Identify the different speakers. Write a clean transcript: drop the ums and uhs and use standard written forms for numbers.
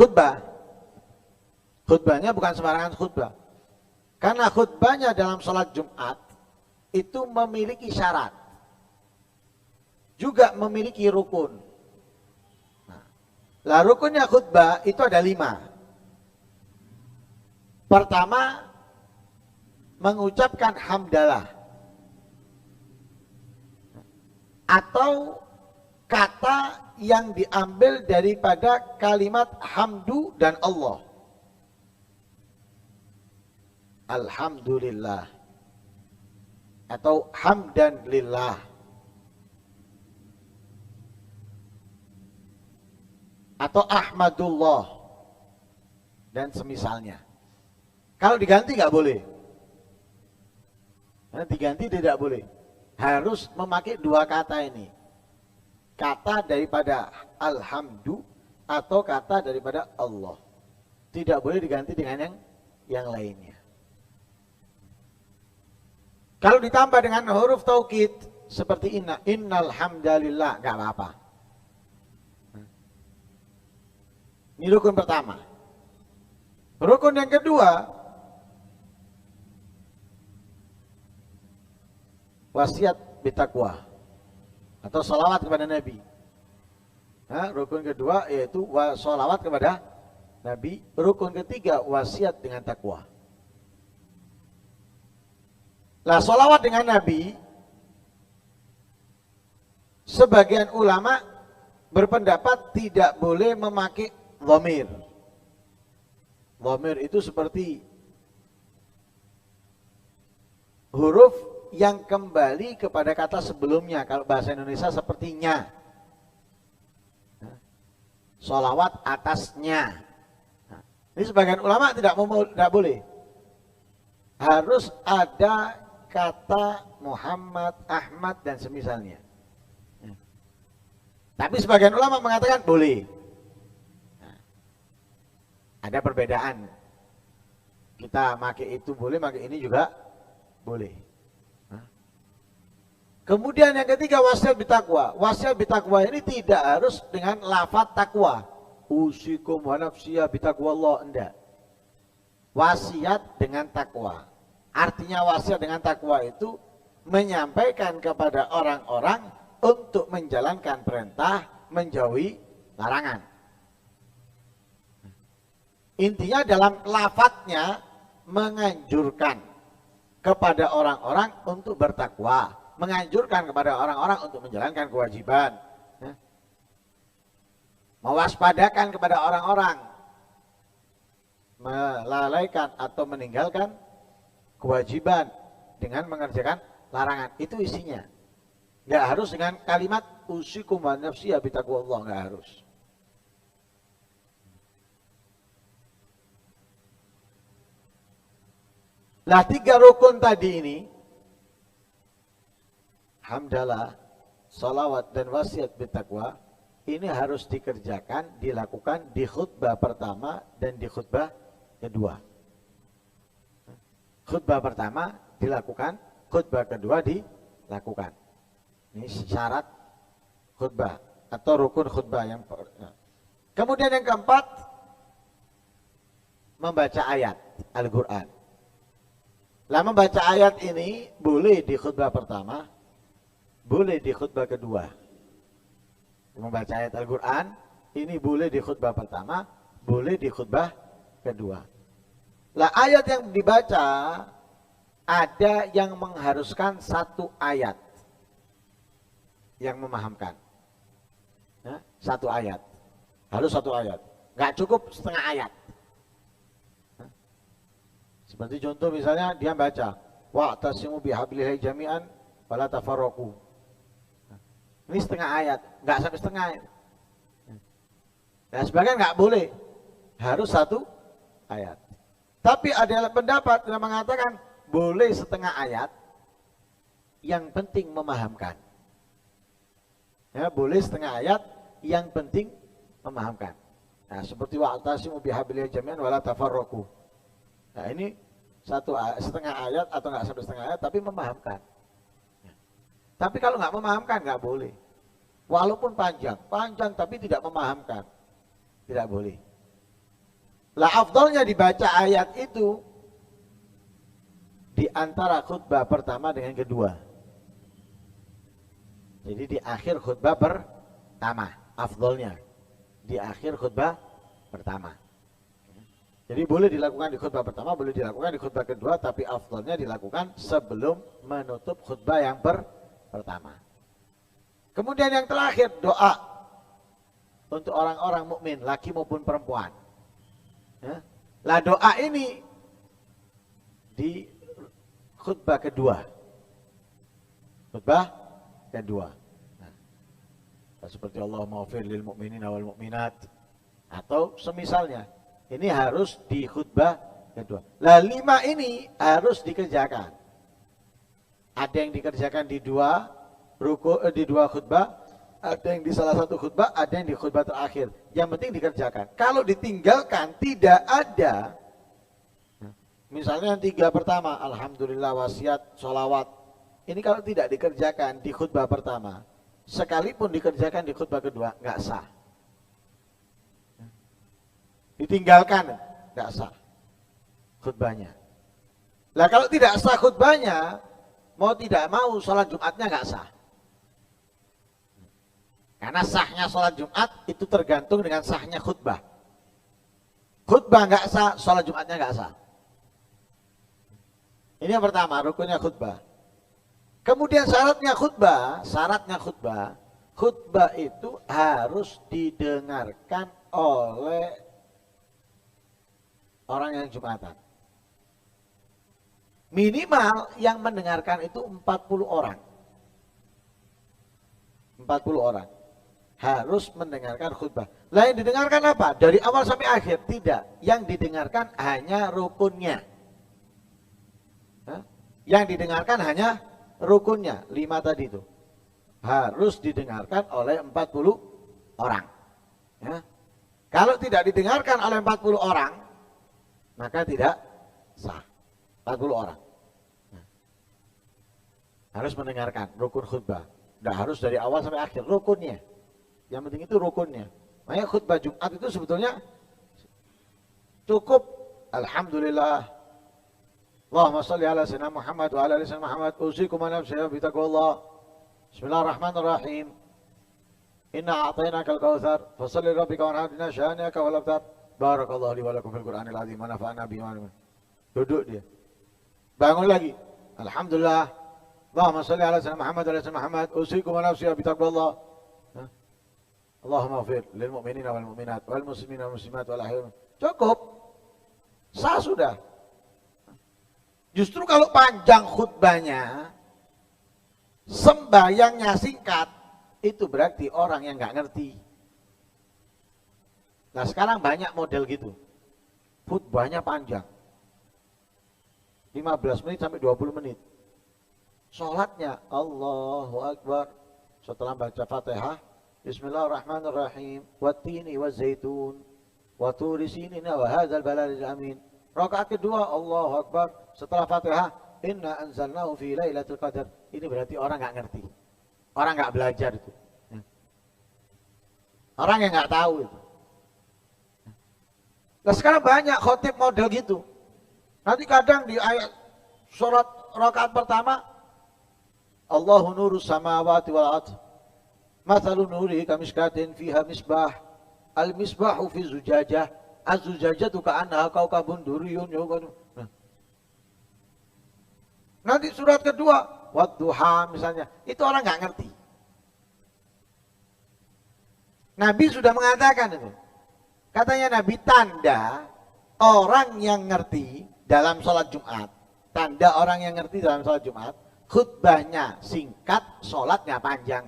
Speaker 1: khutbah. Khutbahnya bukan sembarangan khutbah. Karena khutbahnya dalam sholat Jumat itu memiliki syarat. Juga memiliki rukun. Nah, rukunnya khutbah itu ada 5. Pertama, mengucapkan hamdalah. Atau kata yang diambil daripada kalimat hamdu dan Allah. Alhamdulillah. Atau hamdan lillah. Atau ahmadullah. Dan semisalnya. Kalau diganti nggak boleh. Nah, diganti tidak boleh. Harus memakai 2 kata ini. Kata daripada alhamdu atau kata daripada Allah. Tidak boleh diganti dengan yang lainnya. Kalau ditambah dengan huruf taukid seperti innal hamdalillah, nggak apa-apa. Ini rukun pertama. Rukun yang kedua, wasiat bitakwa atau salawat kepada Nabi. Nah, rukun kedua yaitu salawat kepada Nabi. Rukun ketiga wasiat dengan takwa. Lah salawat dengan Nabi, sebagian ulama berpendapat tidak boleh memakai dhamir. Dhamir itu seperti huruf yang kembali kepada kata sebelumnya. Kalau bahasa Indonesia sepertinya. Sholawat atasnya. Ini sebagian ulama tidak boleh. Harus ada kata Muhammad, Ahmad dan semisalnya. Tapi sebagian ulama mengatakan boleh. Ada perbedaan. Kita pakai itu boleh, pakai ini juga boleh. Kemudian yang ketiga wasiat bitakwa. Wasiat bitakwa ini tidak harus dengan lafaz takwa. Usikum wa nafsiyya bitakwa Allah, enggak. Wasiat dengan takwa. Artinya wasiat dengan takwa itu menyampaikan kepada orang-orang untuk menjalankan perintah, menjauhi larangan. Intinya dalam lafadznya menganjurkan kepada orang-orang untuk bertakwa. Menganjurkan kepada orang-orang untuk menjalankan kewajiban. Mewaspadakan kepada orang-orang. Melalaikan atau meninggalkan kewajiban dengan mengerjakan larangan. Itu isinya. Nggak harus dengan kalimat usikum wa nafsiyya bitaqwallah, nggak harus. Lah 3 rukun tadi ini, hamdalah, salawat dan wasiat bitakwa, ini harus dikerjakan, dilakukan di khutbah pertama dan di khutbah kedua. Khutbah pertama dilakukan, khutbah kedua dilakukan. Ini syarat khutbah atau rukun khutbah yang kemudian yang keempat, membaca ayat Al-Quran. Lah membaca ayat ini boleh di khutbah pertama, boleh di khutbah kedua. Membaca ayat Al-Quran ini boleh di khutbah pertama, boleh di khutbah kedua. Lah ayat yang dibaca ada yang mengharuskan 1 ayat yang memahamkan. Nah, 1 ayat. Harus 1 ayat. Nggak cukup setengah ayat. Seperti contoh misalnya dia baca wa'tasimu bihablillahi jami'an wala tafarraqu. Ini setengah ayat, nggak sampai setengah ayat. Nah, sebagian nggak boleh, harus 1 ayat. Tapi ada pendapat yang mengatakan boleh setengah ayat, yang penting memahamkan. Ya, boleh setengah ayat, yang penting memahamkan. Nah, seperti wa'tasimu bihablillahi jami'an wala tafarraqu. Nah, ini setengah ayat atau nggak sampai setengah ayat, tapi memahamkan. Tapi kalau nggak memahamkan nggak boleh. Walaupun panjang tapi tidak memahamkan, tidak boleh. Lah afdalnya dibaca ayat itu di antara khutbah pertama dengan kedua. Jadi di akhir khutbah pertama, afdalnya di akhir khutbah pertama. Jadi boleh dilakukan di khutbah pertama, boleh dilakukan di khutbah kedua, tapi afdalnya dilakukan sebelum menutup khutbah yang pertama. Kemudian yang terakhir, doa untuk orang-orang mukmin, laki maupun perempuan. Ya. Lah doa ini di khutbah kedua. Khutbah kedua. Nah, seperti Allahumma ghfir lil mu'minina wal mu'minat atau semisalnya. Ini harus di khutbah kedua. Lah 5 ini harus dikerjakan. Ada yang dikerjakan di dua khutbah, ada yang di salah satu khutbah, ada yang di khutbah terakhir. Yang penting dikerjakan. Kalau ditinggalkan tidak ada. Misalnya yang 3 pertama, alhamdulillah, wasiat, sholawat. Ini kalau tidak dikerjakan di khutbah pertama, sekalipun dikerjakan di khutbah kedua, nggak sah. Ditinggalkan, nggak sah khutbahnya. Lah kalau tidak sah khutbahnya, mau tidak mau sholat Jumatnya nggak sah. Karena sahnya sholat Jumat itu tergantung dengan sahnya khutbah. Khutbah nggak sah, sholat Jumatnya nggak sah. Ini yang pertama, rukunnya khutbah. Kemudian syaratnya khutbah itu harus didengarkan oleh orang yang Jumatan. Minimal yang mendengarkan itu 40 orang. 40 orang. Harus mendengarkan khutbah. Lah yang didengarkan apa? Dari awal sampai akhir? Tidak. Yang didengarkan hanya rukunnya. Yang didengarkan hanya rukunnya. 5 tadi itu. Harus didengarkan oleh 40 orang. Ya. Kalau tidak didengarkan oleh 40 orang, maka tidak sah. 40 orang. Nah, harus mendengarkan rukun khutbah. Tidak harus dari awal sampai akhir, rukunnya. Yang penting itu rukunnya. Makanya khutbah Jumat itu sebetulnya cukup. Alhamdulillah. Allahumma salli ala sayyidina Muhammad wa ala ali sayyidina Muhammad. Usikum wa nafsi bi taqwallah. Bismillahirrahmanirrahim. Inna a'tainakal kautsar, fasalli rabbika wanhar, syani'aka wal abtar. Barakallahu li wa lakum fil Qur'anil azim wa nafa'ana bihi wa duduk dia. Bangun lagi. Alhamdulillah. Allahumma salli ala sayyidina Muhammad wa ala sayyidina Muhammad. Usikum wa nafsi bi taqwallah. Allahumma ighfir lil mu'minina wal mu'minat wal muslimina wal muslimat wal ahya. Cukup. Sah sudah. Justru kalau panjang khutbahnya, sembahyangnya singkat, itu berarti orang yang nggak ngerti. Nah sekarang banyak model gitu. Khutbahnya panjang. 15 menit sampai 20 menit. Sholatnya Allahu Akbar. Setelah baca Fatihah, Bismillahirrahmanirrahim. Wattini wa zaitun. Wa turi sinina wa hadzal baladil amin. Rakaat kedua Allahu Akbar. Setelah Fatihah, Inna anzalnahu fi lailatul qadar. Ini berarti orang nggak ngerti. Orang nggak belajar itu. Orang yang nggak tahu itu. Nah sekarang banyak khotib model gitu. Nanti kadang di ayat surat rakaat pertama, Allahu nurus samawati wal ardh. Mathalu nurihi kamishkatin fiha misbah. Al misbahu fi zujajah. Az-zujajatu ka'annaha kaukabun duriyun. Nanti surat kedua, wadduha misalnya, itu orang nggak ngerti. Nabi sudah mengatakan itu. Katanya Nabi, tanda orang yang ngerti dalam sholat Jumat, tanda orang yang ngerti dalam sholat Jumat, khutbahnya singkat, sholatnya panjang.